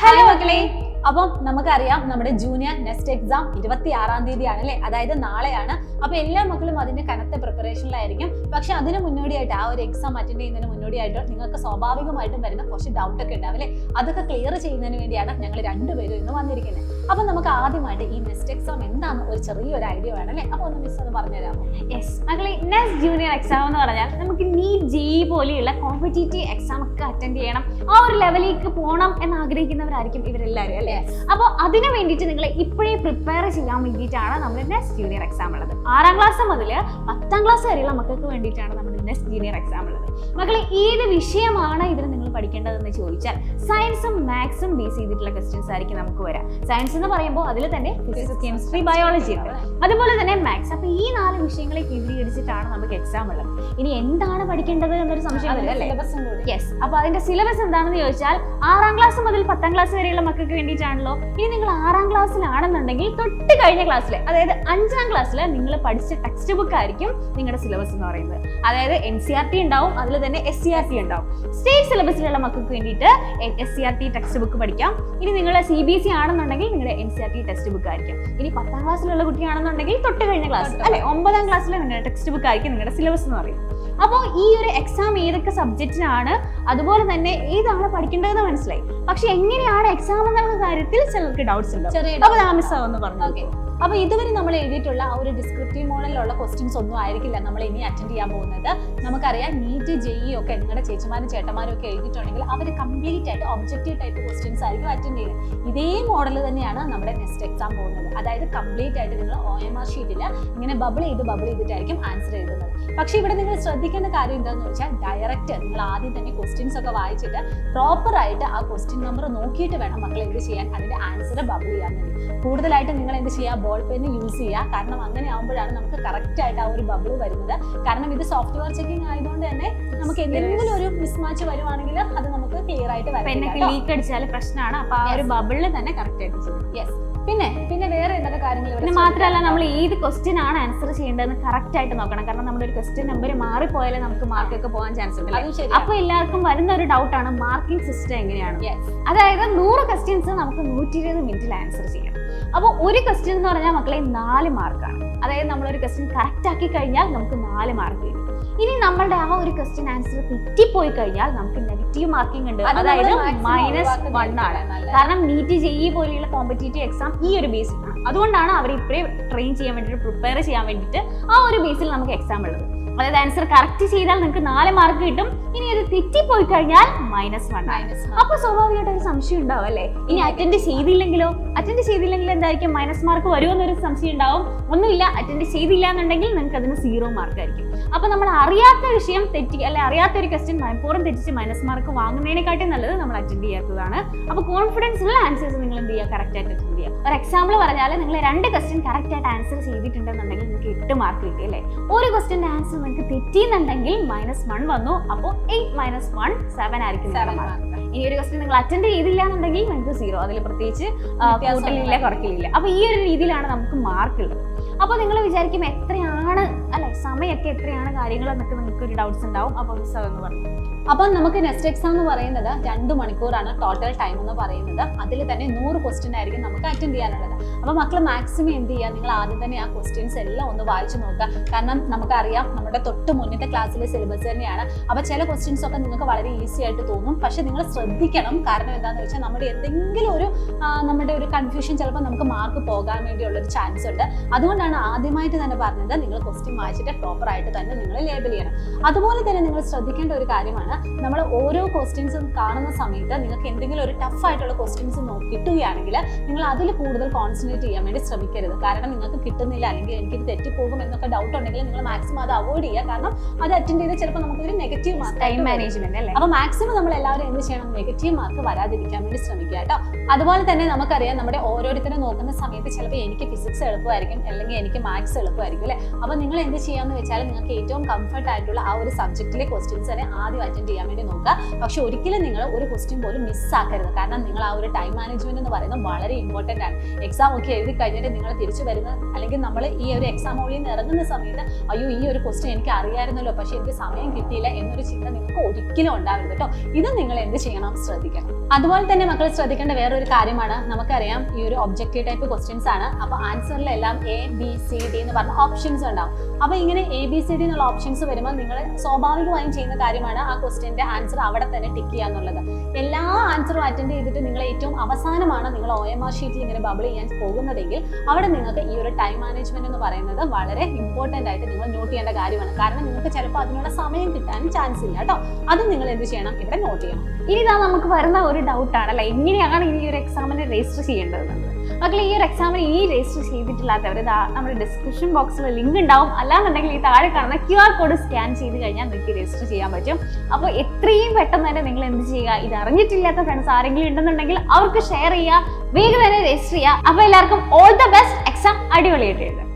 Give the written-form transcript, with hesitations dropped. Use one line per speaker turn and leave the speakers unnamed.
Hello മക്കളെ. അപ്പം നമുക്കറിയാം നമ്മുടെ ജൂനിയർ നെക്സ്റ്റ് എക്സാം 26-ാം തീയതിയാണ് അല്ലെ, അതായത് നാളെയാണ്. അപ്പൊ എല്ലാ മക്കളും അതിന്റെ കനത്ത പ്രിപ്പറേഷനിലായിരിക്കും. പക്ഷെ അതിന് മുന്നോടിയായിട്ട് ആ ഒരു എക്സാം അറ്റൻഡ് ചെയ്യുന്നതിന് മുന്നോടിയായിട്ട് നിങ്ങൾക്ക് സ്വാഭാവികമായിട്ടും വരുന്ന കുറച്ച് ഡൗട്ട് ഒക്കെ ഉണ്ടാവും അല്ലെ. അതൊക്കെ ക്ലിയർ ചെയ്യുന്നതിന് വേണ്ടിയാണ് ഞങ്ങൾ രണ്ടുപേരും ഇന്ന് വന്നിരിക്കുന്നത്. അപ്പൊ നമുക്ക് ആദ്യമായിട്ട് ഈ നെക്സ്റ്റ് എക്സാം എന്താണെന്ന് ഒരു ചെറിയൊരു ഐഡിയ വേണം അല്ലെ. അപ്പൊ ഒന്ന് മിസ് ഒന്ന് പറഞ്ഞുതരാമോ?
യെസ് മക്കളെ, നെക്സ്റ്റ് ജൂനിയർ എക്സാം എന്ന് പറഞ്ഞാൽ നമുക്ക് നീറ്റ് ജെഇഇ പോലെയുള്ള കോമ്പറ്റീറ്റീവ് എക്സാം ഒക്കെ അറ്റൻഡ് ചെയ്യണം, ആ ഒരു ലെവലിലേക്ക് പോകണം എന്ന് ആഗ്രഹിക്കുന്നവരായിരിക്കും ഇവരെല്ലാവരും അല്ലേ. അപ്പോൾ അതിന് വേണ്ടിയിട്ട് നിങ്ങൾ ഇപ്പോഴേ പ്രിപ്പയർ ചെയ്യാൻ വേണ്ടിയിട്ടാണ് നമ്മുടെ നെക്സ്റ്റ് ജൂനിയർ എക്സാം ഉള്ളത്. 6ാം ക്ലാസ് മുതൽ 10ാം ക്ലാസ് വരെയുള്ള മക്കൾക്ക് വേണ്ടിയിട്ടാണ് നമ്മുടെ നെക്സ്റ്റ് ജൂനിയർ എക്സാം ഉള്ളത്. മക്കളെ, ഏത് വിഷയമാണ് ഇതിൽ നിങ്ങൾ പഠിക്കേണ്ടതെന്ന് ചോദിച്ചാൽ സയൻസും മാത്സും ബേസ് ചെയ്തിട്ടുള്ള ക്വസ്റ്റ്യൻസ് ആയിരിക്കും നമുക്ക് വരാം. സയൻസ് എന്ന് പറയുമ്പോൾ അതിൽ തന്നെ ഫിസിക്സ്, കെമിസ്ട്രി, ബയോളജി ഉണ്ട്, അതുപോലെ തന്നെ മാത്സ്. അപ്പോൾ ഈ 4 വിഷയങ്ങളെ കേന്ദ്രീകരിച്ചിട്ടാണ് നമുക്ക് എക്സാം ഉള്ളത്. ഇനി എന്താണ് പഠിക്കേണ്ടത് എന്നൊരു സംശയം വരും അല്ലേ. യെസ്, അപ്പോൾ അതിന്റെ സിലബസ് എന്താണെന്ന് ചോദിച്ചാൽ 6ാം ക്ലാസ് മുതൽ 10ാം ക്ലാസ് വരെയുള്ള മക്കൾക്ക് വേണ്ടിയിട്ടാണല്ലോ. ഇനി നിങ്ങൾ 6ാം ക്ലാസ്സിലാണെന്നുണ്ടെങ്കിൽ തൊട്ട് കഴിഞ്ഞ ക്ലാസ്സിൽ, അതായത് 5ാം ക്ലാസ്സിൽ നിങ്ങൾ പഠിച്ച ടെക്സ്റ്റ് ബുക്ക് ആയിരിക്കും നിങ്ങളുടെ സിലബസ് എന്ന് പറയുന്നത്. അതായത് NCERT ഉണ്ടാവും, അതിൽ തന്നെ SCERT ഉണ്ടാവും. സ്റ്റേറ്റ് സിലബസിലുള്ള മക്കൾക്ക് വേണ്ടിയിട്ട് SCERT ടെക്സ്റ്റ് ബുക്ക് പഠിക്കാം. ഇനി നിങ്ങൾ CBSE ആണെന്നുണ്ടെങ്കിൽ നിങ്ങളുടെ NCERT ടെക്സ്റ്റ് ബുക്ക് ആയിരിക്കും. ഇനി 10ാം ക്ലാസ്സിലുള്ള കുട്ടിയാണെന്നുണ്ടെങ്കിൽ തൊട്ട് കഴിഞ്ഞ ക്ലാസ് അല്ലെ 9ാം ക്ലാസ്സിലെ നിങ്ങളുടെ ടെക്സ്റ്റ് ബുക്ക് ആയിരിക്കും നിങ്ങളുടെ സിലബസ് എന്ന് പറയുന്നത്. അപ്പോൾ ഈ ഒരു എക്സാം ഏതൊക്കെ സബ്ജക്റ്റിനാണ്, അതുപോലെ തന്നെ ഏതാണ് പഠിക്കേണ്ടതെന്ന് മനസ്സിലായി. പക്ഷെ എങ്ങനെയാണ് എക്സാം എന്നുള്ള കാര്യത്തിൽ ചിലർക്ക് ഡൗട്ട്സ് ഉണ്ട്. അപ്പോൾ ഞാൻ മിസ് ആവുമെന്ന് പറഞ്ഞു.
അപ്പൊ ഇതുവരെ നമ്മൾ എഴുതിയിട്ടുള്ള ആ ഒരു ഡിസ്ക്രിപ്റ്റീവ് മോഡലിലുള്ള ക്വസ്റ്റ്യൻസ് ഒന്നും ആയിരിക്കില്ല നമ്മൾ ഇനി അറ്റൻഡ് ചെയ്യാൻ പോകുന്നത്. നമുക്കറിയാം നീറ്റ് ജെഇഇ ഒക്കെ നിങ്ങളുടെ ചേച്ചിമാരും ചേട്ടന്മാരും ഒക്കെ എഴുതിയിട്ടുണ്ടെങ്കിൽ അവർ കംപ്ലീറ്റ് ആയിട്ട് ഒബ്ജക്റ്റീവ് ടൈപ്പ് ക്വസ്റ്റ്യൻസ് ആയിരിക്കും അറ്റൻഡ് ചെയ്യുന്നത്. ഇതേ മോഡൽ തന്നെയാണ് നമ്മുടെ നെക്സ്റ്റ് എക്സാം പോകുന്നത്. അതായത് കംപ്ലീറ്റ് ആയിട്ട് നിങ്ങൾ OMR ഷീറ്റിൽ ഇങ്ങനെ ബബിൾ ചെയ്തിട്ടായിരിക്കും ആൻസർ എഴുതുന്നത്. പക്ഷെ ഇവിടെ നിങ്ങൾ ശ്രദ്ധിക്കേണ്ട കാര്യം എന്താണെന്ന് വെച്ചാൽ ഡയറക്റ്റ് നിങ്ങൾ ആദ്യം തന്നെ ക്വസ്റ്റ്യൻസ് ഒക്കെ വായിച്ചിട്ട് പ്രോപ്പർ ആയിട്ട് ആ ക്വസ്റ്റ്യൻ നമ്പർ നോക്കിയിട്ട് വേണം മക്കൾ എന്ത് ചെയ്യാൻ, അതിന്റെ ആൻസർ ബബിൾ ചെയ്യാൻ വേണ്ടി. കൂടുതലായിട്ട് നിങ്ങൾ എന്ത് ചെയ്യുക, ബോൾ പെൻ യൂസ് ചെയ്യുക. കാരണം അങ്ങനെ ആകുമ്പോഴാണ് നമുക്ക് കറക്റ്റ് ആയിട്ട് ആ ഒരു ബബിൾ വരുന്നത്. കാരണം ഇത് സോഫ്റ്റ്വെയർ ചെക്കിംഗ് ആയതുകൊണ്ട് തന്നെ നമുക്ക് എന്തെങ്കിലും ഒരു മിസ്മാച്ച് വരുവാണെങ്കിൽ അത് നമുക്ക് ക്ലിയർ ആയിട്ട്
പെന്നൊക്കെ ലീക്ക് അടിച്ചാൽ പ്രശ്നമാണ്. അപ്പൊ ആ ഒരു ബബിളിൽ തന്നെ കറക്റ്റ് ആയിട്ട് ചെയ്യും.
യെസ്. പിന്നെ വേറെ എന്തൊക്കെ കാര്യങ്ങൾ?
പിന്നെ മാത്രമല്ല, നമ്മൾ ഏത് ക്വസ്റ്റ്യൻ ആണ് ആൻസർ ചെയ്യേണ്ടതെന്ന് കറക്റ്റ് ആയിട്ട് നോക്കണം. കാരണം നമ്മുടെ ഒരു ക്വസ്റ്റ്യൻ നമ്പർ മാറിപ്പോയാലേ നമുക്ക് മാർക്കൊക്കെ പോകാൻ ചാൻസ് ഉണ്ട്. അപ്പൊ എല്ലാവർക്കും വരുന്ന ഒരു ഡൗട്ടാണ് മാർക്കിംഗ് സിസ്റ്റം എങ്ങനെയാണ്. അതായത് 100 ക്വസ്റ്റ്യൻസ് നമുക്ക് 120 മിനിറ്റിൽ ആൻസർ ചെയ്യാം. അപ്പോൾ ഒരു ക്വസ്റ്റ്യൻ എന്ന് പറഞ്ഞാൽ മക്കളെ 4 മാർക്കാണ്. അതായത് നമ്മളൊരു ക്വസ്റ്റ്യൻ കറക്റ്റ് ആക്കി കഴിഞ്ഞാൽ നമുക്ക് 4 മാർക്ക് കിട്ടും. ഇനി നമ്മളുടെ ആ ഒരു ക്വസ്റ്റ്യൻ ആൻസർ തെറ്റിപ്പോയി കഴിഞ്ഞാൽ നമുക്ക് നെഗറ്റീവ് മാർക്കിംഗ് ഉണ്ട്, അതായത് -1 ആണ്. കാരണം നീറ്റ് ജെഇഇ പോലെയുള്ള കോമ്പറ്റീറ്റീവ് എക്സാം ഈ ഒരു ബേസിലാണ്. അതുകൊണ്ടാണ് അവർ ഇപ്പോഴേ ട്രെയിൻ ചെയ്യാൻ വേണ്ടിയിട്ട്, പ്രിപ്പയർ ചെയ്യാൻ വേണ്ടിയിട്ട് ആ ഒരു ബേസിൽ നമുക്ക് എക്സാം ഉള്ളത്. അതായത് ആൻസർ കറക്റ്റ് ചെയ്താൽ നിങ്ങൾക്ക് 4 മാർക്ക് കിട്ടും. ഇനി അത് തെറ്റിപ്പോയി കഴിഞ്ഞാൽ -1. അപ്പൊ സ്വാഭാവികമായിട്ട് ഒരു സംശയം ഉണ്ടാവും അല്ലെ, ഇനി അറ്റൻഡ് ചെയ്തില്ലെങ്കിലോ? അറ്റൻഡ് ചെയ്തില്ലെങ്കിൽ എന്തായിരിക്കും, മൈനസ് മാർക്ക് വരുമെന്നൊരു സംശയം ഉണ്ടാവും. ഒന്നുമില്ല, അറ്റൻഡ് ചെയ്തില്ല എന്നുണ്ടെങ്കിൽ നിങ്ങൾക്ക് അതിന് 0 മാർക്ക് ആയിരിക്കും. അപ്പൊ നമ്മൾ അറിയാത്ത വിഷയം തെറ്റി അല്ലെ, അറിയാത്ത ഒരു ക്വസ്റ്റ്യൻ മനഃപൂർവ്വം തെറ്റിച്ച് മൈനസ് മാർക്ക് വാങ്ങുന്നതിനെക്കാട്ടും നല്ലത് നമ്മൾ അറ്റൻഡ് ചെയ്യാത്തതാണ്. അപ്പൊ കോൺഫിഡൻസ് ഉള്ള ആൻസേഴ്സ് നിങ്ങൾ എന്ത് ചെയ്യുക, കറക്റ്റ് ആയിട്ട് അറ്റൻഡ് ചെയ്യുക. ഒരു എക്സാമ്പിൾ പറഞ്ഞാൽ നിങ്ങൾ 2 ക്വസ്റ്റ്യൻ കറക്റ്റ് ആയിട്ട് ആൻസർ ചെയ്തിട്ടുണ്ടെന്നുണ്ടെങ്കിൽ നിങ്ങൾക്ക് 8 മാർക്ക് കിട്ടി അല്ലേ. ഒരു ക്വസ്റ്റ്യന്റെ ആൻസർ നിങ്ങൾക്ക് തെറ്റിയെന്നുണ്ടെങ്കിൽ -1 വന്നു. അപ്പോൾ 8 - 1 7 ആയിരിക്കും. ഇനി ഒരു ക്വസ്റ്റ്യൻ നിങ്ങൾ അറ്റൻഡ് ചെയ്തില്ല എന്നുണ്ടെങ്കിൽ നിങ്ങൾക്ക് 0. അതിൽ പ്രത്യേകിച്ച് കൂട്ടലില്ല, കുറയ്ക്കലില്ല. അപ്പൊ ഈ ഒരു രീതിയിലാണ് നമുക്ക് മാർക്ക് ഉള്ളത്. അപ്പൊ നിങ്ങൾ വിചാരിക്കും എത്രയാണ് അല്ലെ, സമയമൊക്കെ എത്രയാണ് കാര്യങ്ങൾ എന്നൊക്കെ നിങ്ങൾക്ക് ഒരു ഡൗട്ട്സ് ഉണ്ടാവും. അപ്പൊ മിസ് അതെന്ന് പറഞ്ഞു.
അപ്പം നമുക്ക് നെക്സ്റ്റ് എക്സാം എന്ന് പറയുന്നത് 2 മണിക്കൂറാണ് ടോട്ടൽ ടൈം എന്ന് പറയുന്നത്. അതിൽ തന്നെ 100 ക്വസ്റ്റ്യൻ ആയിരിക്കും നമുക്ക് അറ്റൻഡ് ചെയ്യാനുള്ളത്. അപ്പോൾ മക്കൾ മാക്സിമം എന്ത് ചെയ്യുക, നിങ്ങൾ ആദ്യം തന്നെ ആ ക്വസ്റ്റ്യൻസ് എല്ലാം ഒന്ന് വായിച്ചു നോക്കുക. കാരണം നമുക്കറിയാം നമ്മുടെ തൊട്ട് മുന്നത്തെ ക്ലാസ്സിലെ സിലബസ് തന്നെയാണ്. അപ്പോൾ ചില ക്വസ്റ്റ്യൻസ് ഒക്കെ നിങ്ങൾക്ക് വളരെ ഈസി ആയിട്ട് തോന്നും. പക്ഷെ നിങ്ങൾ ശ്രദ്ധിക്കണം. കാരണം എന്താണെന്ന് വെച്ചാൽ നമ്മുടെ എന്തെങ്കിലും നമ്മുടെ ഒരു കൺഫ്യൂഷൻ ചിലപ്പോൾ നമുക്ക് മാർക്ക് പോകാൻ വേണ്ടിയുള്ളൊരു ചാൻസ് ഉണ്ട്. അതുകൊണ്ടാണ് ആദ്യമായിട്ട് തന്നെ പറഞ്ഞത് നിങ്ങൾ ക്വസ്റ്റ്യൻ വായിച്ചിട്ട് പ്രോപ്പർ ആയിട്ട് തന്നെ നിങ്ങൾ ലേബൽ ചെയ്യണം. അതുപോലെ തന്നെ നിങ്ങൾ ശ്രദ്ധിക്കേണ്ട ഒരു കാര്യമാണ്, നമ്മൾ ഓരോ ക്വസ്റ്റ്യൻസും കാണുന്ന സമയത്ത് നിങ്ങൾക്ക് എന്തെങ്കിലും ഒരു ടഫ് ആയിട്ടുള്ള ക്വസ്റ്റ്യൻസ് കിട്ടുകയാണെങ്കിൽ നിങ്ങൾ അതിൽ കൂടുതൽ കോൺസെൻട്രേറ്റ് ചെയ്യാൻ വേണ്ടി ശ്രമിക്കരുത്. കാരണം നിങ്ങൾക്ക് കിട്ടുന്നില്ല, അല്ലെങ്കിൽ എനിക്കിത് തെറ്റിപ്പോകും എന്നൊക്കെ ഡൗട്ട് ഉണ്ടെങ്കിൽ നിങ്ങൾ മാക്സിമം അത് അവോയ്ഡ് ചെയ്യുക. കാരണം അത് അറ്റൻഡ് ചെയ്ത് ചിലപ്പോൾ നമുക്കൊരു നെഗറ്റീവ് മാർക്ക്,
ടൈം മാനേജ്മെന്റ് അല്ലേ.
അപ്പോൾ മാക്സിമം നമ്മൾ എല്ലാവരും എന്ത് ചെയ്യണം, നെഗറ്റീവ് മാർക്ക് വരാതിരിക്കാൻ വേണ്ടി ശ്രമിക്കുക കേട്ടോ. അതുപോലെ തന്നെ നമുക്കറിയാം നമ്മുടെ ഓരോരുത്തരും നോക്കുന്ന സമയത്ത് ചിലപ്പോൾ എനിക്ക് ഫിസിക്സ് എളുപ്പമായിരിക്കും, അല്ലെങ്കിൽ എനിക്ക് മാത്സ് എളുപ്പമായിരിക്കും അല്ലേ. അപ്പോൾ നിങ്ങൾ എന്ത് ചെയ്യാമെന്ന് വെച്ചാൽ നിങ്ങൾക്ക് ഏറ്റവും കംഫർട്ട് ആയിട്ടുള്ള ആ ഒരു സബ്ജക്റ്റിലെ ക്വസ്റ്റ്യൻസ് തന്നെ ആദ്യം അറ്റൻഡ് ചെയ്യാൻ വേണ്ടി നോക്കുക. പക്ഷെ ഒരിക്കലും നിങ്ങൾ ഒരു ക്വസ്റ്റ്യൻ പോലും മിസ്സാക്കരുത്. കാരണം നിങ്ങൾ ആ ഒരു ടൈം മാനേജ്മെന്റ് എന്ന് പറയുന്നത് വളരെ ഇമ്പോർട്ടൻ്റ് ആണ്. എക്സാം ഒക്കെ എഴുതി കഴിഞ്ഞിട്ട് നിങ്ങൾ തിരിച്ചു വരുന്ന, അല്ലെങ്കിൽ നമ്മൾ ഈ ഒരു എക്സാം ഹോളിൽ നിന്ന് ഇറങ്ങുന്ന സമയത്ത് അയ്യോ ഈ ഒരു ക്വസ്റ്റ്യൻ എനിക്ക് അറിയാമായിരുന്നല്ലോ പക്ഷെ എനിക്ക് സമയം കിട്ടിയില്ല എന്നൊരു ചിന്ത നിങ്ങൾക്ക് ഒരിക്കലും ഉണ്ടാവരുത് കേട്ടോ. ഇത് നിങ്ങൾ എന്ത് ചെയ്യണം, ശ്രദ്ധിക്കണം. അതുപോലെ തന്നെ മക്കൾ ശ്രദ്ധിക്കേണ്ട വേറൊരു കാര്യമാണ്, നമുക്കറിയാം ഈ ഒരു ഒബ്ജക്റ്റീവ് ടൈപ്പ് ക്വസ്റ്റ്യൻസ് ആണ്. അപ്പൊ ആൻസറിലെല്ലാം ABCD എന്ന് പറഞ്ഞ ഓപ്ഷൻസ് ഉണ്ടാവും. അപ്പൊ ഇങ്ങനെ ABCD എന്നുള്ള ഓപ്ഷൻസ് വരുമ്പോൾ നിങ്ങൾ സ്വാഭാവികമായും ചെയ്യുന്ന കാര്യമാണ് ആ ക്വസ്റ്റ്യന്റെ ആൻസർ അവിടെ തന്നെ ടിക്ക് ചെയ്യാന്നുള്ളത്. എല്ലാ ആൻസറും അറ്റൻഡ് ചെയ്തിട്ട് നിങ്ങൾ ഏറ്റവും അവസാനമാണ് നിങ്ങൾ OMR ഷീറ്റിൽ ഇങ്ങനെ ബബിൾ ചെയ്യാൻ പോകുന്നതെങ്കിൽ അവിടെ നിങ്ങൾക്ക് ഈ ഒരു ടൈം മാനേജ്മെന്റ് എന്ന് പറയുന്നത് വളരെ ഇമ്പോർട്ടന്റ് ആയിട്ട് നിങ്ങൾ നോട്ട് ചെയ്യേണ്ട കാര്യമാണ്. കാരണം നിങ്ങൾക്ക് ചിലപ്പോൾ അതിനുള്ള സമയം കിട്ടാനും ചാൻസ് ഇല്ല കേട്ടോ. അത് നിങ്ങൾ എന്ത് ചെയ്യണം, ഇവിടെ നോട്ട് ചെയ്യണം.
ഇനി ഇതാ നമുക്ക് വരുന്ന ഒരു ഡൗട്ടാണ് അല്ലെ, എങ്ങനെയാണ് ഇനി ഒരു എക്സാമിന് രജിസ്റ്റർ ചെയ്യേണ്ടത്. മക്കളെ ഈ ഒരു എക്സാമിന് ഇനി രജിസ്റ്റർ ചെയ്തിട്ടില്ലാത്തവർ നമ്മുടെ ഡിസ്ക്രിപ്ഷൻ ബോക്സിൽ ലിങ്ക് ഉണ്ടാവും. അല്ലാന്നുണ്ടെങ്കിൽ ഈ താഴെ കാണുന്ന QR കോഡ് സ്കാൻ ചെയ്ത് കഴിഞ്ഞാൽ നിങ്ങൾക്ക് രജിസ്റ്റർ ചെയ്യാൻ പറ്റും. അപ്പോൾ എത്രയും പെട്ടെന്ന് തന്നെ നിങ്ങൾ എന്ത് ചെയ്യുക, ഇത് അറിഞ്ഞിട്ടില്ലാത്ത ഫ്രണ്ട്സ് ആരെങ്കിലും ഉണ്ടെന്നുണ്ടെങ്കിൽ അവർക്ക് ഷെയർ ചെയ്യുക, വേഗം തന്നെ രജിസ്റ്റർ ചെയ്യുക. അപ്പോൾ എല്ലാവർക്കും ഓൾ ദ ബെസ്റ്റ്, എക്സാം അടിപൊളിയായിട്ട് എഴുതുക.